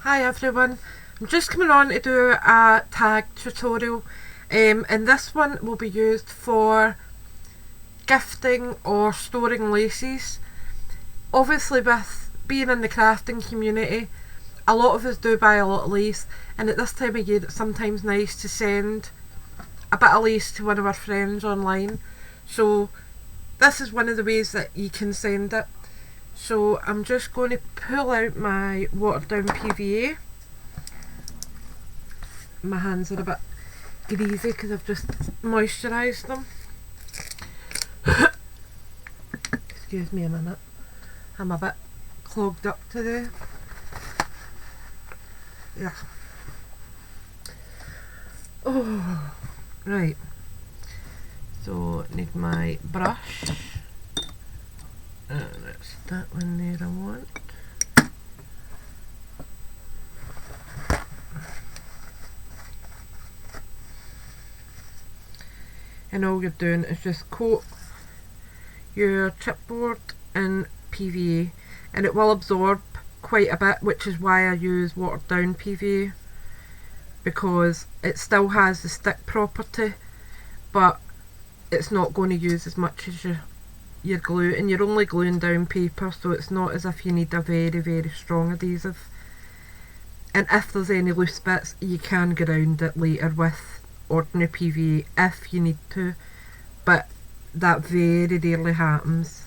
Hi everyone, I'm just coming on to do a tag tutorial and this one will be used for gifting or storing laces. Obviously with being in the crafting community, a lot of us do buy a lot of lace, and at this time of year it's sometimes nice to send a bit of lace to one of our friends online. So this is one of the ways that you can send it. So I'm just going to pull out my watered down PVA. My hands are a bit greasy because I've just moisturised them. Excuse me a minute, I'm a bit clogged up today. Yeah. Oh, right. So need my brush. That's that one there I want. And all you're doing is just coat your chipboard in PVA, and it will absorb quite a bit, which is why I use watered down PVA, because it still has the stick property but it's not going to use as much as your glue, and you're only gluing down paper, so it's not as if you need a very strong adhesive. And if there's any loose bits, you can get around it later with ordinary PVA if you need to, but that very rarely happens.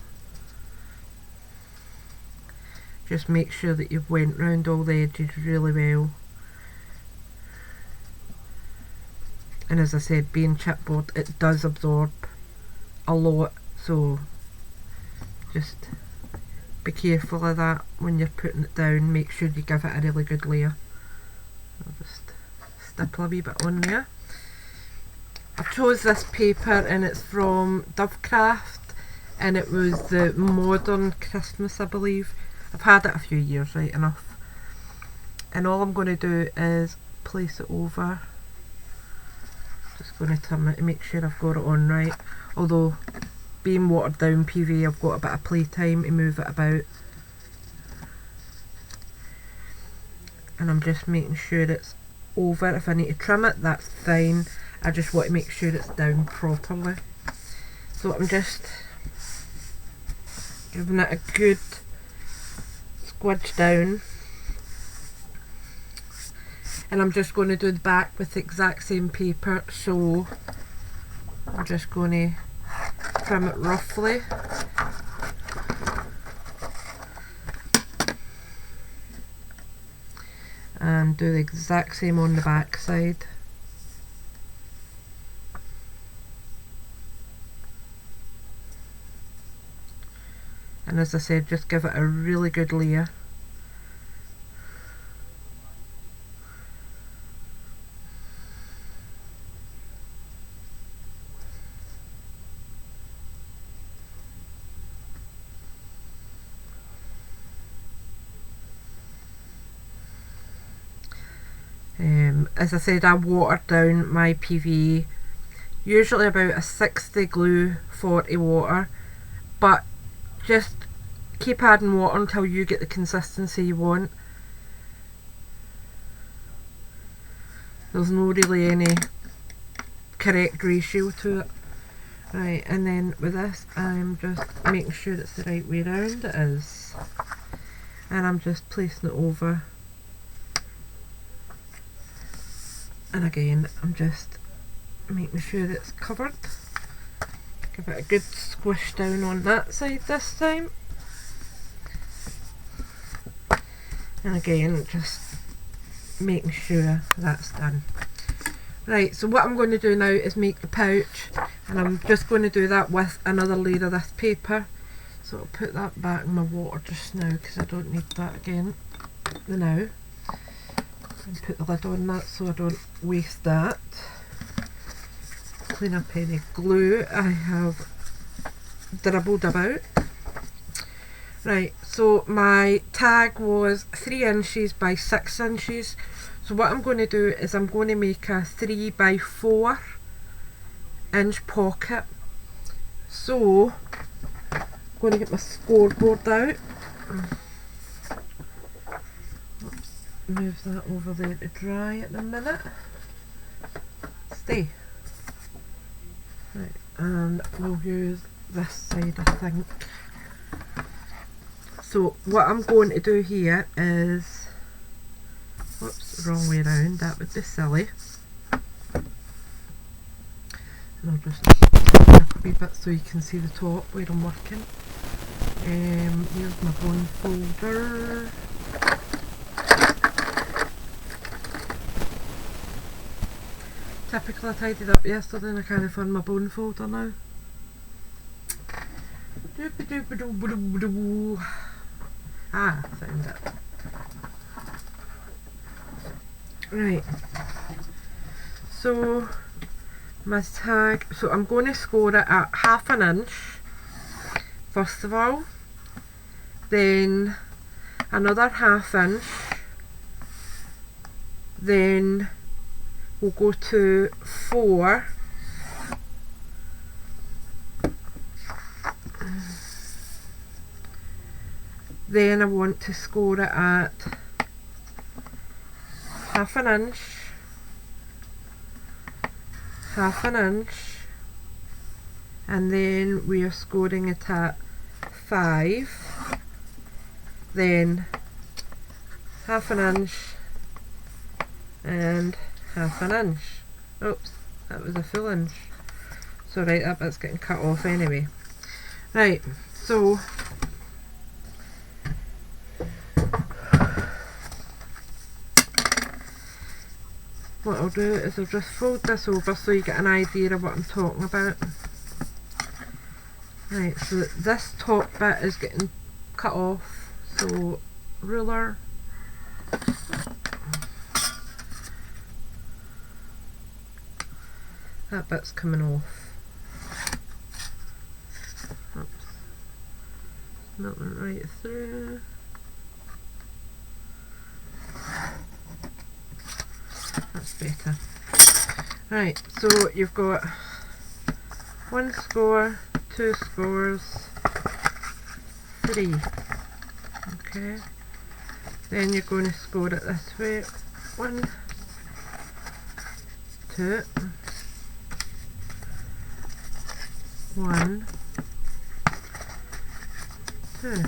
Just make sure that you've went round all the edges really well. And as I said, being chipboard, it does absorb a lot, so just be careful of that when you're putting it down. Make sure you give it a really good layer. I'll just stipple a wee bit on there. I chose this paper and it's from Dovecraft, and it was the Modern Christmas, I believe. I've had it a few years, right enough. And all I'm going to do is place it over. Just going to turn it to make sure I've got it on right. Although being watered down PVA, I've got a bit of playtime to move it about. And I'm just making sure it's over. If I need to trim it, that's fine. I just want to make sure it's down properly. So I'm just giving it a good squidge down. And I'm just going to do the back with the exact same paper, so I'm just going to trim it roughly. And do the exact same on the back side. And as I said, just give it a really good layer. As I said, I watered down my PVA, usually about a 60 glue, 40 water, but just keep adding water until you get the consistency you want. There's no really any correct ratio to it. Right, and then with this I'm just making sure it's the right way round. It is. And I'm just placing it over. And again, I'm just making sure that it's covered. Give it a good squish down on that side this time. And again, just making sure that's done. Right, so what I'm going to do now is make the pouch, and I'm just going to do that with another layer of this paper. So I'll put that back in my water just now because I don't need that again now. And put the lid on that so I don't waste that. Clean up any glue I have dribbled about. Right, so my tag was 3 inches by 6 inches. So what I'm going to do is I'm going to make a 3 by 4 inch pocket. So I'm going to get my scoreboard out. move that over there to dry at the minute. Stay. Right, and we'll use this side, I think. So what I'm going to do here is, whoops, wrong way around, that would be silly. And I'll just up a wee bit so you can see the top where I'm working. Here's my bone folder. Typical, I tidied up yesterday and I can't find my bone folder now. Ah, found it. Right. So my tag, so I'm going to score it at 1/2 inch first of all, then another 1/2 inch, then we'll go to 4, then I want to score it at 1/2 inch, 1/2 inch, and then we are scoring it at 5, then 1/2 inch and 1/2 inch. Oops, that was a full inch. So right, that bit's getting cut off anyway. Right, so what I'll do is I'll just fold this over so you get an idea of what I'm talking about. Right, so this top bit is getting cut off, so ruler, that bit's coming off. Oops, that went right through. That's better. Right, so you've got 1 score, 2 scores, 3. Okay, then you're going to score it this way. 1, 2, 1, 2.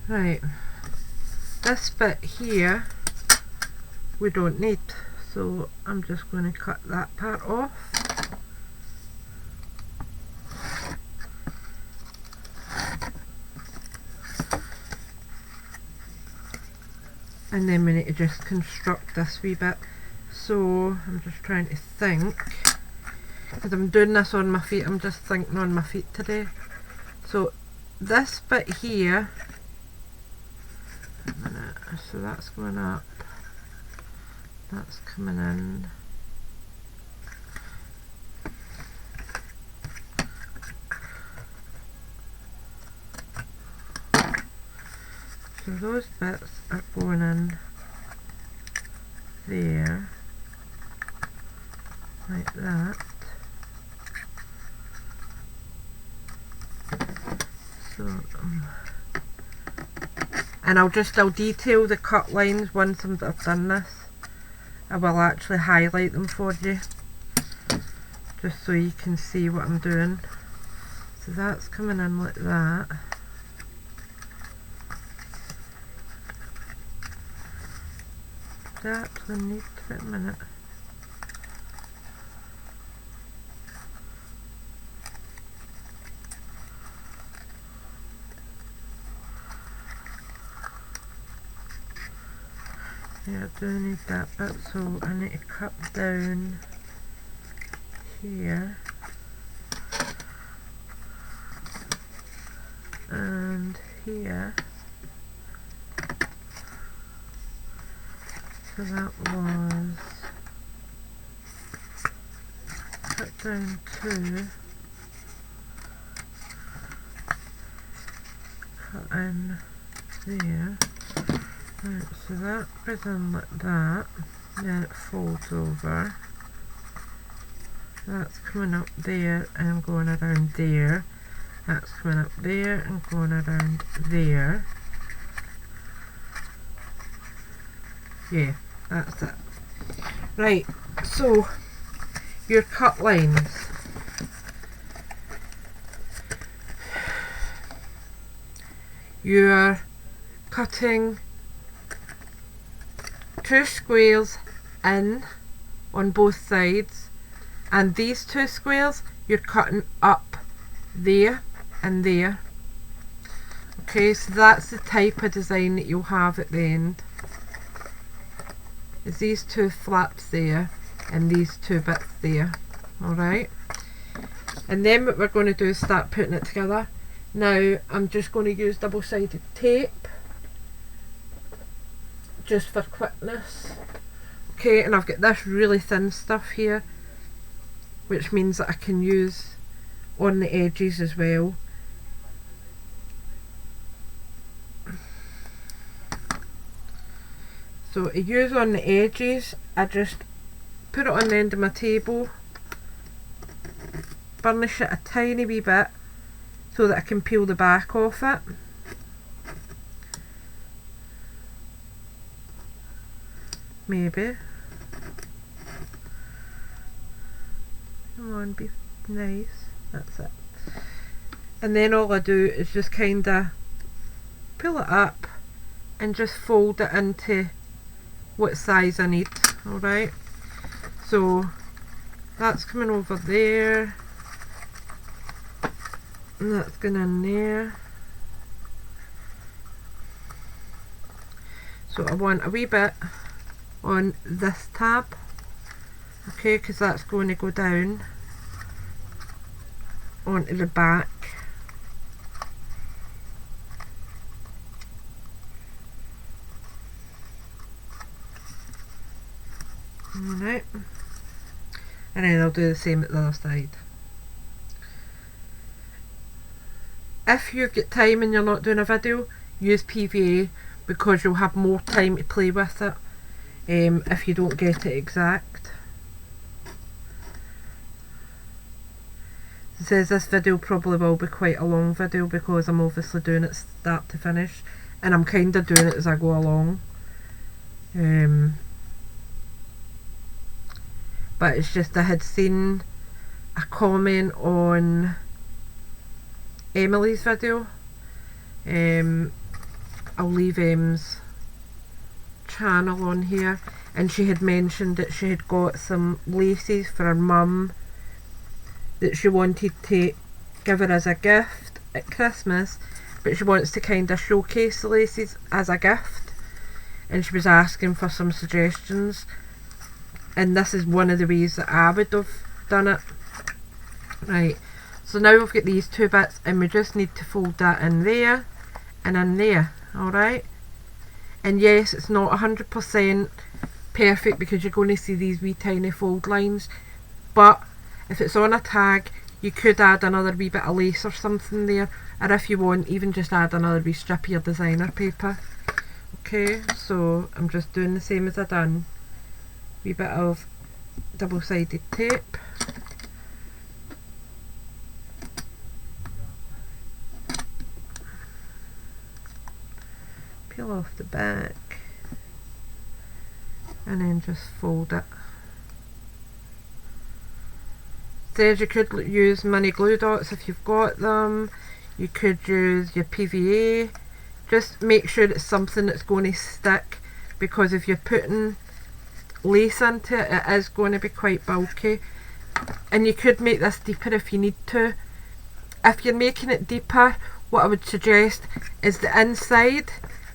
Right, this bit here we don't need, so I'm just going to cut that part off. And then we need to just construct this wee bit. So I'm just trying to think, because I'm doing this on my feet, I'm just thinking on my feet today. So this bit here, a minute, so that's going up, that's coming in, so those bits are going in there, like that. So, and I'll detail the cut lines once I've done this. I will actually highlight them for you, just so you can see what I'm doing. So that's coming in like that. Do I actually need to? Wait a minute. Yeah, I do need that bit, so I need to cut down here and here. So that was cut down 2, cut in there. Right, so that goes in like that, then it folds over. That's coming up there and going around there. That's coming up there and going around there. Yeah, that's it. Right, so your cut lines. You're cutting 2 squares in on both sides, and these 2 squares you're cutting up there and there. Okay, so that's the type of design that you'll have at the end. Is these 2 flaps there and these 2 bits there. Alright, and then what we're going to do is start putting it together. Now I'm just going to use double-sided tape just for quickness. Okay, and I've got this really thin stuff here, which means that I can use on the edges as well. So to use on the edges, I just put it on the end of my table, burnish it a tiny wee bit so that I can peel the back off it. Maybe. Come on, be nice. That's it. And then all I do is just kinda pull it up and just fold it into what size I need. Alright, so that's coming over there, and that's going in there. So I want a wee bit on this tab, okay, because that's going to go down onto the back. Alright, and then I'll do the same at the other side. If you've got time and you're not doing a video, use PVA because you'll have more time to play with it if you don't get it exact. It says this video probably will be quite a long video because I'm obviously doing it start to finish, and I'm kind of doing it as I go along. But it's just I had seen a comment on Emily's video. I'll leave Em's channel on here, and she had mentioned that she had got some laces for her mum that she wanted to give her as a gift at Christmas, but she wants to kind of showcase the laces as a gift, and she was asking for some suggestions, and this is one of the ways that I would have done it. Right, so now we've got these 2 bits, and we just need to fold that in there and in there. Alright, and yes, it's not 100% perfect because you're going to see these wee tiny fold lines, but if it's on a tag you could add another wee bit of lace or something there, or if you want, even just add another wee strip of your designer paper. Okay, so I'm just doing the same as I done. Wee bit of double-sided tape. Peel off the back and then just fold it. Says you could use mini glue dots if you've got them. You could use your PVA. Just make sure it's something that's going to stick, because if you're putting lace into it, it is going to be quite bulky. And you could make this deeper if you need to. If you're making it deeper, what I would suggest is the inside,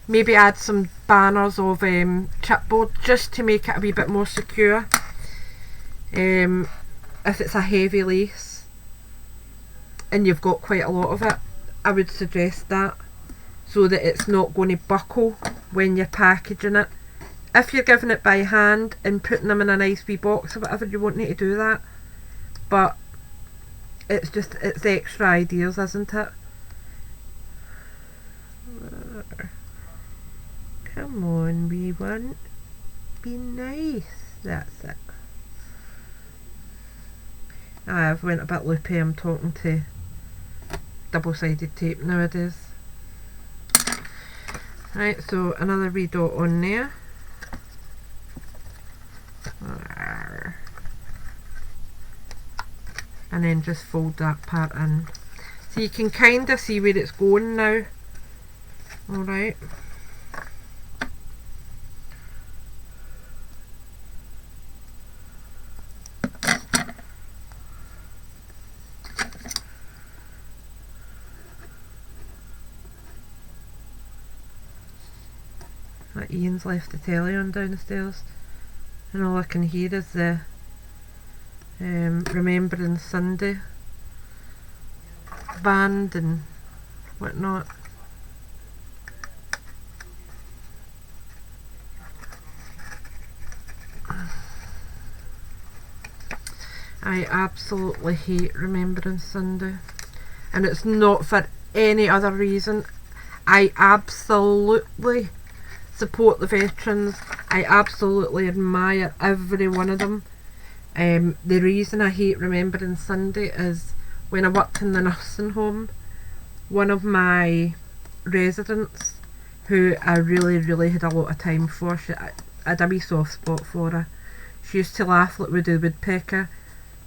maybe add some banners of chipboard just to make it a wee bit more secure. If it's a heavy lace and you've got quite a lot of it, I would suggest that, so that it's not going to buckle when you're packaging it. If you're giving it by hand and putting them in a nice wee box or whatever, you won't need to do that, but it's just, it's extra ideas, isn't it? Come on, wee one, be nice. That's it. I've went a bit loopy, I'm talking to double-sided tape nowadays. Right, so another wee dot on there. and then just fold that part in. So you can kind of see where it's going now. Alright. Ian's left the telly on downstairs, and all I can hear is the Remembering Sunday band and whatnot. I absolutely hate Remembering Sunday, and it's not for any other reason. I absolutely support the veterans. I absolutely admire every one of them. The reason I hate Remembering Sunday is when I worked in the nursing home, one of my residents, who I really had a lot of time for, I had a wee soft spot for her. She used to laugh like Woody Woodpecker.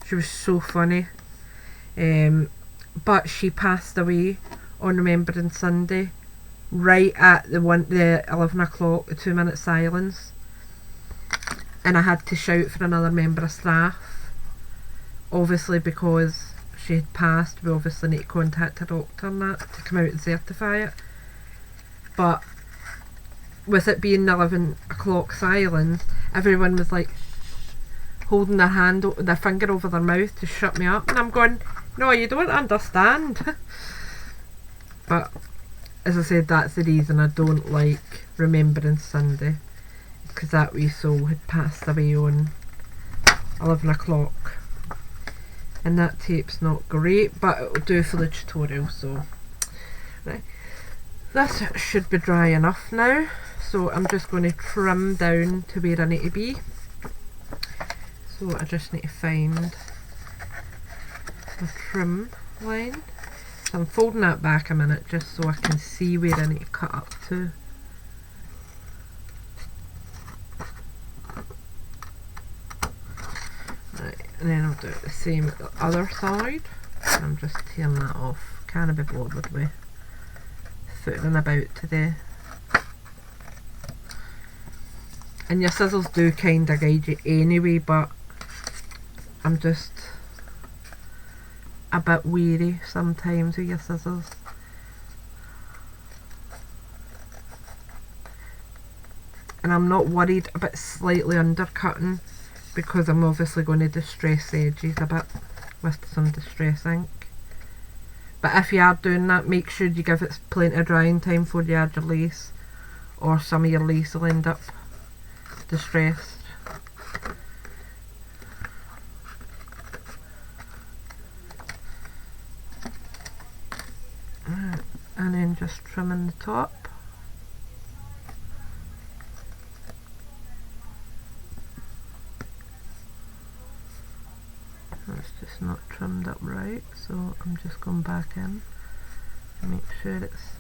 She was so funny. But she passed away on Remembering Sunday, right at the 11 o'clock, the 2-minute silence, and I had to shout for another member of staff. Obviously, because she had passed, we obviously need to contact a doctor and that to come out and certify it. But with it being 11 o'clock silence, everyone was like holding their finger over their mouth to shut me up, and I'm going, no, you don't understand. But as I said, that's the reason I don't like Remembering Sunday, because that wee soul had passed away on 11 o'clock, and that tape's not great, but it'll do for the tutorial. So right, this should be dry enough now, so I'm just going to trim down to where I need to be. So I just need to find the trim line. So I'm folding that back a minute just so I can see where I need to cut up to. Right, and then I'll do it the same at the other side. I'm just tearing that off. Can't be bothered with footling about today. And your scissors do kind of guide you anyway, but I'm just a bit weary sometimes with your scissors. And I'm not worried about slightly undercutting, because I'm obviously going to distress the edges a bit with some distress ink. But if you are doing that, make sure you give it plenty of drying time before you add your lace, or some of your lace will end up distressed. And then just trimming the top. That's just not trimmed up right, so I'm just going back in to make sure it's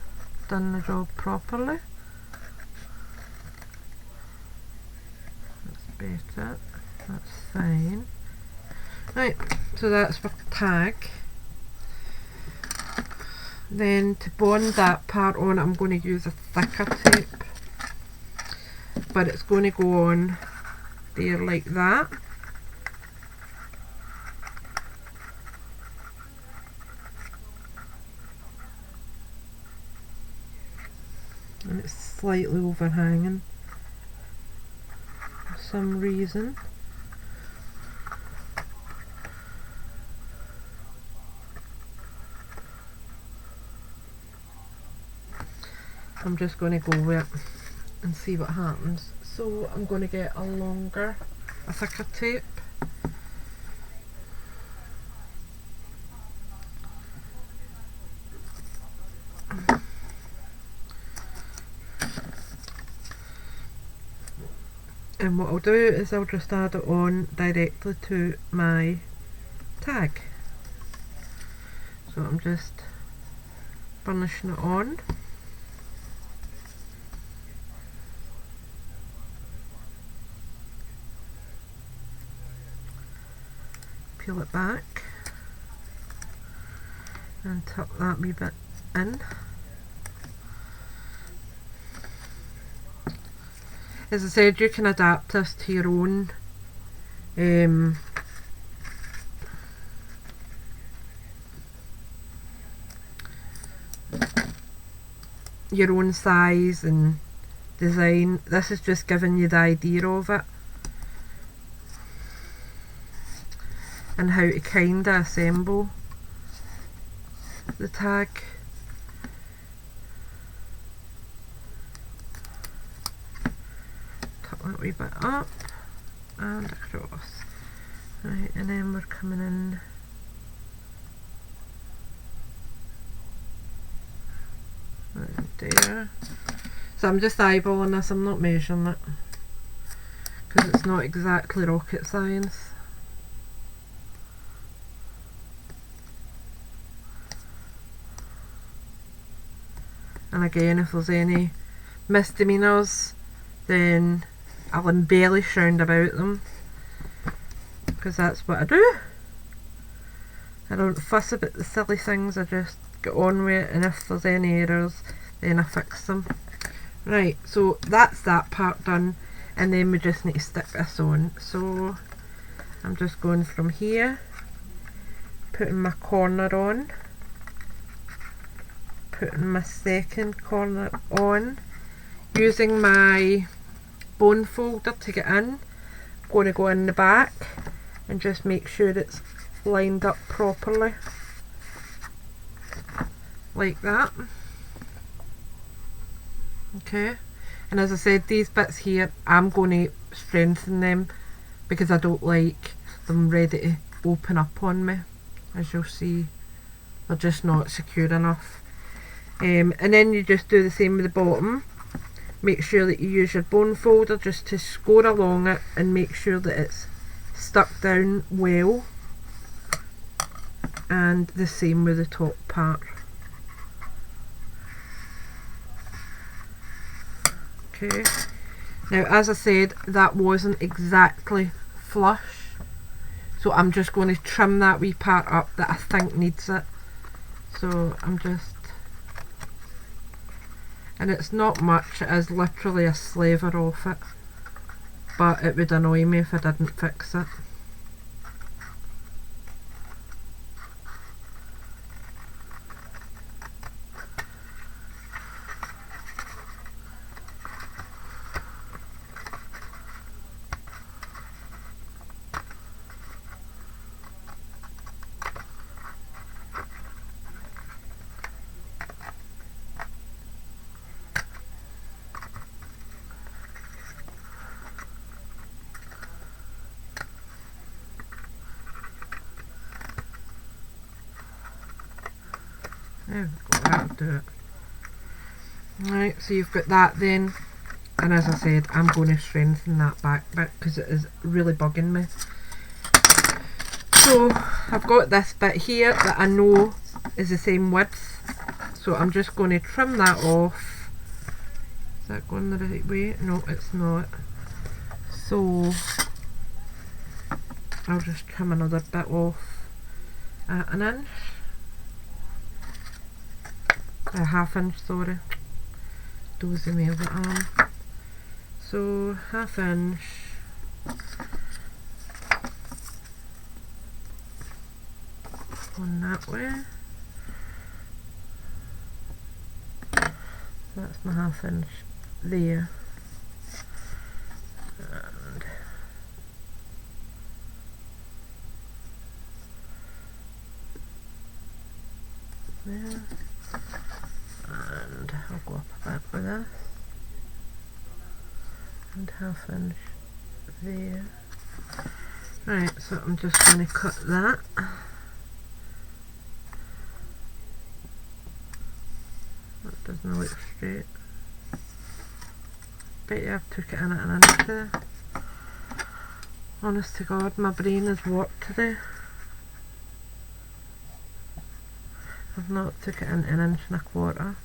done the job properly. That's better, that's fine. Right, so that's for tag. Then to bond that part on, I'm going to use a thicker tape, but it's going to go on there like that. And it's slightly overhanging for some reason. I'm just going to go with it and see what happens. So I'm going to get a thicker tape. And what I'll do is I'll just add it on directly to my tag. So I'm just burnishing it on. peel it back and tuck that wee bit in. As I said, you can adapt this to your own size and design. This is just giving you the idea of it and how to kind of assemble the tag. Tuck that wee bit up and across. Right, and then we're coming in right there. So I'm just eyeballing this, I'm not measuring it because it's not exactly rocket science. And again, if there's any misdemeanors, then I'll embellish round about them, because that's what I do. I don't fuss about the silly things, I just get on with it, and if there's any errors, then I fix them. Right, so that's that part done, and then we just need to stick this on. So I'm just going from here, putting my corner on, putting my second corner on, using my bone folder to get in. I'm going to go in the back and just make sure it's lined up properly, like that. Okay, and as I said, these bits here, I'm going to strengthen them because I don't like them ready to open up on me. As you'll see, they're just not secure enough. And then you just do the same with the bottom. Make sure that you use your bone folder just to score along it and make sure that it's stuck down well, and the same with the top part. Okay, now as I said, that wasn't exactly flush, so I'm just going to trim that wee part up that I think needs it. So I'm just, and it's not much, it is literally a sliver off it, but it would annoy me if I didn't fix it. There we go, that'll do it. Right, so you've got that then, and as I said, I'm going to strengthen that back bit because it is really bugging me. So I've got this bit here that I know is the same width, so I'm just going to trim that off. Is that going the right way? No, it's not. So I'll just trim another bit off at an inch. A half inch, sorry. Dozy me of the arm. So half inch. On that way. That's my half inch there. And there. And I'll go up a bit with this, and half inch there. Right, so I'm just going to cut that. That doesn't look straight. Bet you I've took it in at an inch there. Honest to God, my brain has worked today. I've not took it in an inch and a quarter.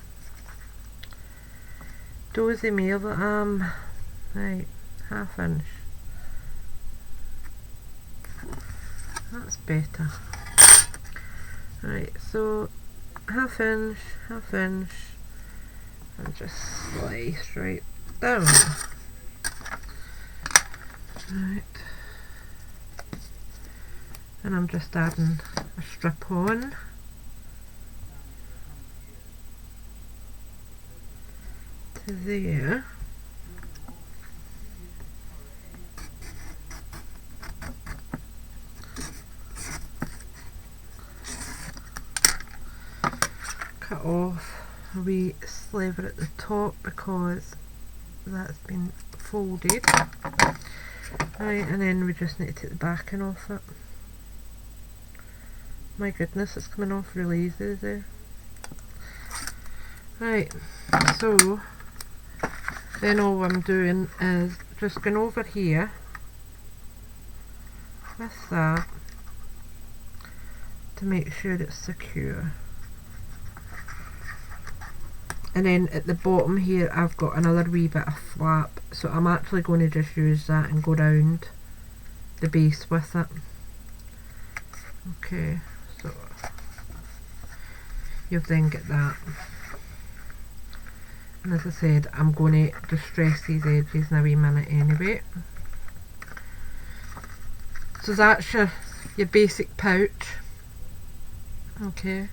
Dozy me of the arm. Right, half inch. That's better. Right, so half inch, and just slice right down. Right, and I'm just adding a strip on. To there. Cut off a wee sliver at the top because that's been folded. Right, and then we just need to take the backing off it. My goodness, it's coming off really easy there. Right, so then all I'm doing is just going over here with that to make sure it's secure. And then at the bottom here I've got another wee bit of flap, so I'm actually going to just use that and go round the base with it. Okay, so you'll then get that. And as I said, I'm going to distress these edges in a wee minute anyway. So that's your basic pouch. Okay.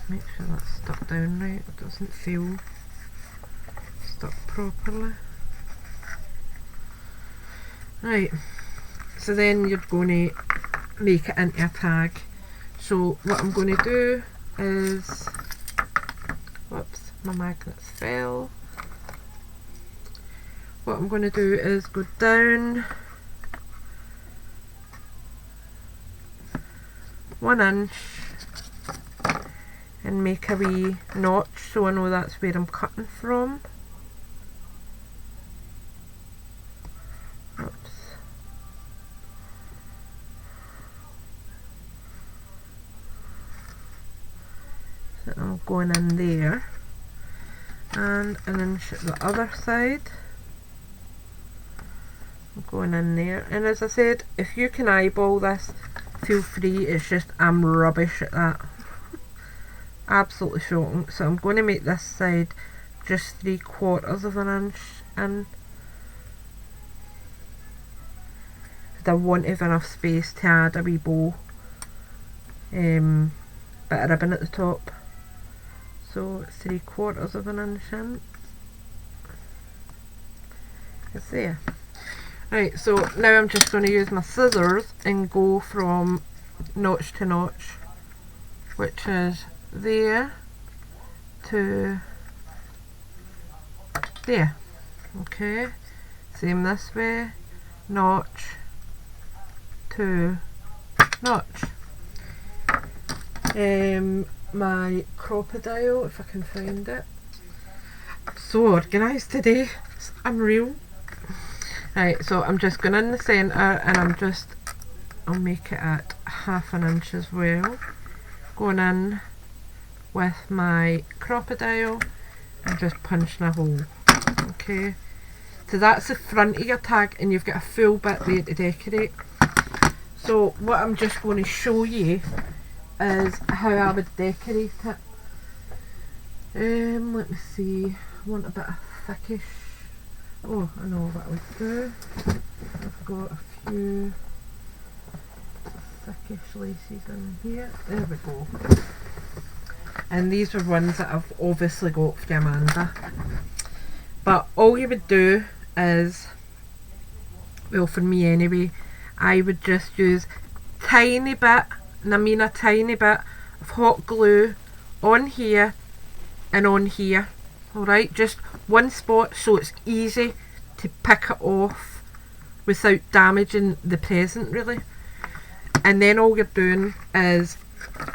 Make sure that's stuck down right, it doesn't feel stuck properly. Right, so then you're going to make it into a tag. So what I'm going to do is, whoops, my magnets fell. What I'm going to do is go down 1 inch and make a wee notch so I know that's where I'm cutting from. Oops. So I'm going in there and 1 inch at the other side. I'm going in there, and as I said, if you can eyeball this, feel free. It's just I'm rubbish at that. Absolutely shocking. So I'm going to make this side just 3/4 of an inch in. I won't have enough space to add a wee bow bit of ribbon at the top. So it's 3/4 of an inch in. It's there. Right, so now I'm just going to use my scissors and go from notch to notch, which is there to there. Okay, same this way, notch to notch. My crocodile, if I can find it. So organised today, it's unreal. Right, so I'm just going in the centre and I'll make it at 1/2 inch as well. Going in with my crocodile and just punching a hole. Okay, so that's the front of your tag and you've got a full bit there to decorate. So what I'm just going to show you is how I would decorate it. Let me see, I want a bit of thickish. Oh, I know what I would do. I've got a few thickish laces in here. There we go. And these are ones that I've obviously got for Amanda. But all you would do is, well for me anyway, I would just use tiny bit, and I mean a tiny bit, of hot glue on here and on here. Alright, just one spot so it's easy to pick it off without damaging the present really. And then all you're doing is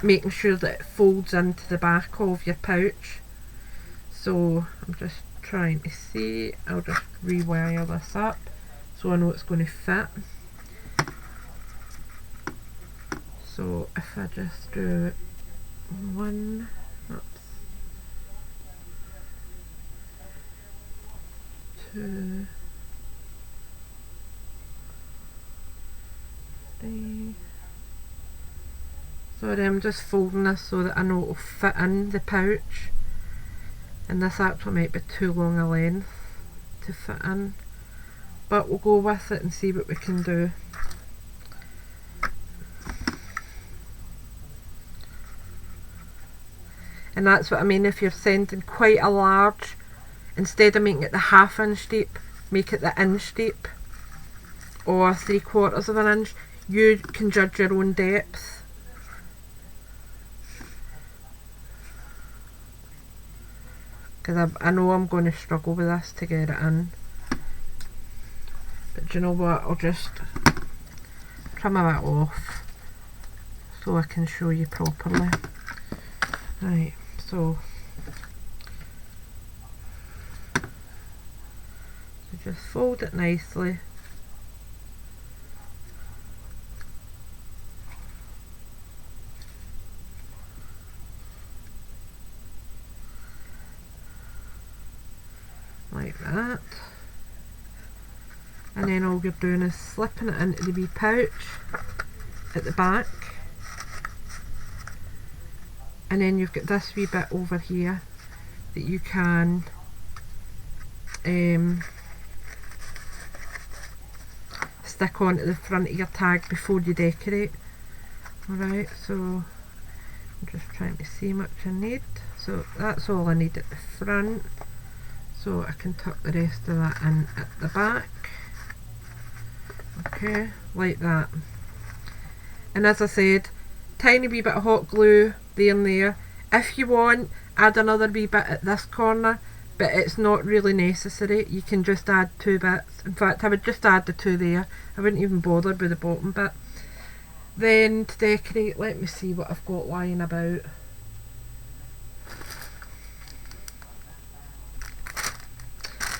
making sure that it folds into the back of your pouch. So I'm just trying to see, I'll just rewire this up so I know it's going to fit. So if I just do 2, 3. Sorry, I'm just folding this so that I know it'll fit in the pouch, and this actually might be too long a length to fit in, but we'll go with it and see what we can do. And that's what I mean, if you're sending quite a large, instead of making it the 1/2 inch deep, make it the inch deep, or 3/4 of an inch. You can judge your own depth. Because I know I'm going to struggle with this to get it in. But do you know what, I'll just trim a bit off so I can show you properly. Right, so just fold it nicely. Like that. And then all you're doing is slipping it into the wee pouch at the back. And then you've got this wee bit over here that you can stick onto the front of your tag before you decorate. Alright, so I'm just trying to see how much I need. So that's all I need at the front. So I can tuck the rest of that in at the back. Okay, like that. And as I said, tiny wee bit of hot glue there and there. If you want, add another wee bit at this corner, but it's not really necessary. You can just add 2 bits. In fact, I would just add the 2 there. I wouldn't even bother with the bottom bit. Then to decorate, let me see what I've got lying about.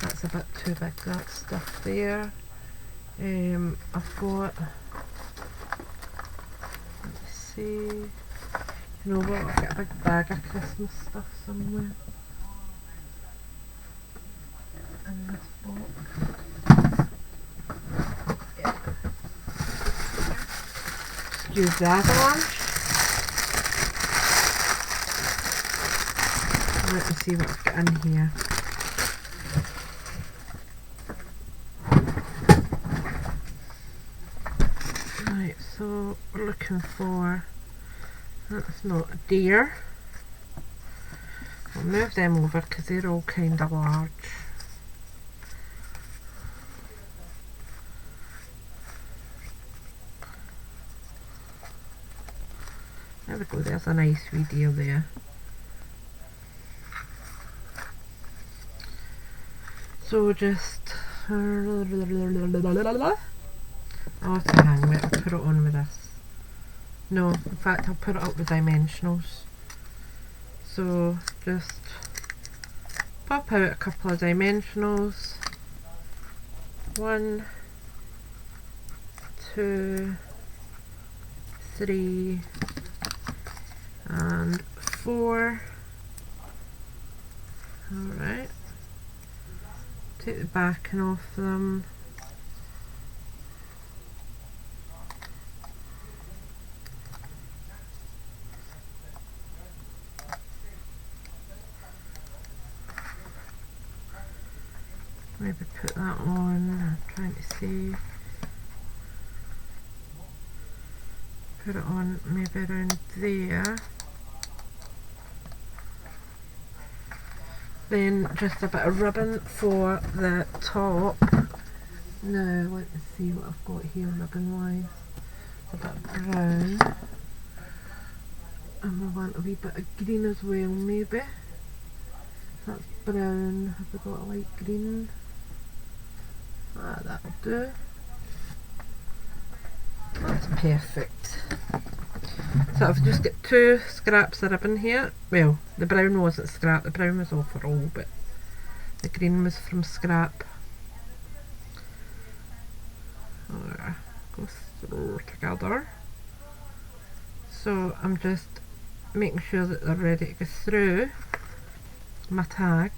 That's a bit too big, that stuff there. I've got, let's see, you know what, I've got a big bag of Christmas stuff somewhere in this box. Yeah. Use the avalanche. Let me see what I've got in here. So we're looking for, that's not a deer. I'll move them over because they're all kind of large. There we go, there's a nice wee deer there. So just oh, to hang with, I'll put it on with this. No, in fact I'll put it up with dimensionals. So just pop out a couple of dimensionals. 1, 2, 3 and 4. Alright. Take the backing off them. Maybe put that on, I'm trying to see. Put it on maybe around there. Then just a bit of ribbon for the top. Now let me see what I've got here ribbon wise. A bit of brown. And we want a wee bit of green as well maybe. That's brown. Have we got a light green? Ah, that'll do. That's perfect. So I've just got 2 scraps of ribbon here. Well, the brown wasn't scrap, the brown was overall, but the green was from scrap. Go through together. So I'm just making sure that they're ready to go through my tag.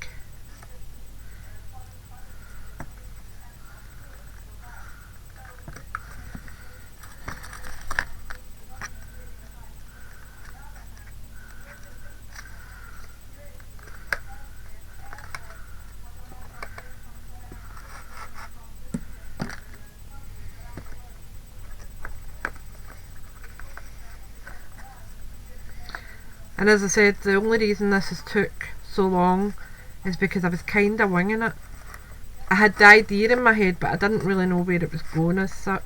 And as I said, the only reason this has took so long is because I was kind of winging it. I had the idea in my head, but I didn't really know where it was going as such.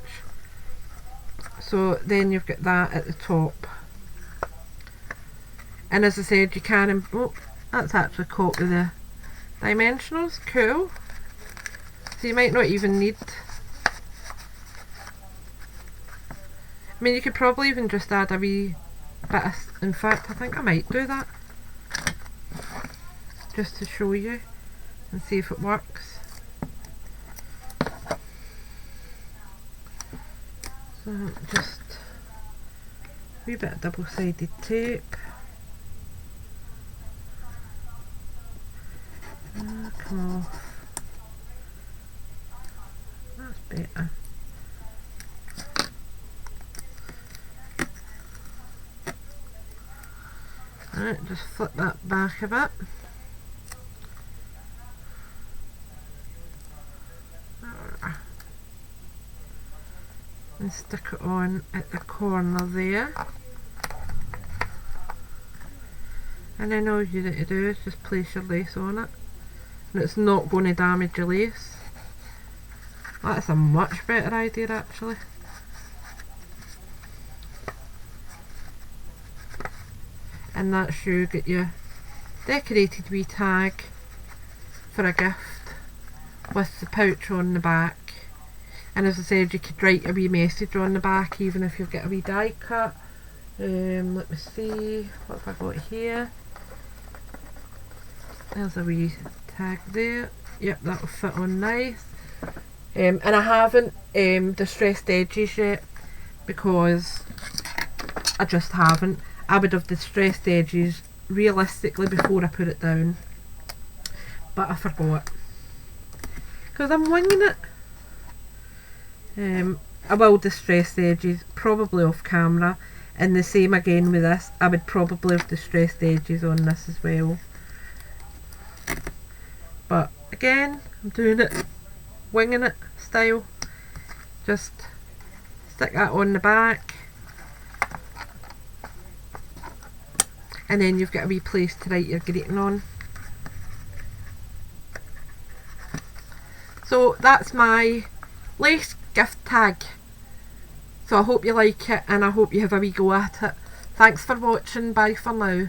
So then you've got that at the top. And as I said, you can... oh, that's actually caught with the dimensionals. Cool. So you might not even need... I mean, you could probably even just add a wee bit of... In fact, I think I might do that. Just to show you and see if it works. So just a wee bit of double-sided tape. Come off. That's better. Right, just flip that back a bit. And stick it on at the corner there. And then all you need to do is just place your lace on it. And it's not going to damage your lace. That's a much better idea actually. And that's you get your decorated wee tag for a gift with the pouch on the back. And as I said, you could write a wee message on the back even if you've got a wee die cut. Let me see, what have I got here? There's a wee tag there. Yep, that'll fit on nice. And I haven't distressed edges yet because I just haven't. I would have distressed edges realistically before I put it down, but I forgot because I'm winging it. I will distress the edges probably off camera, and the same again with this. I would probably have distressed edges on this as well, but again I'm doing it winging it style. Just stick that on the back, and then you've got a wee place to write your greeting on. So that's my lace gift tag. So I hope you like it and I hope you have a wee go at it. Thanks for watching. Bye for now.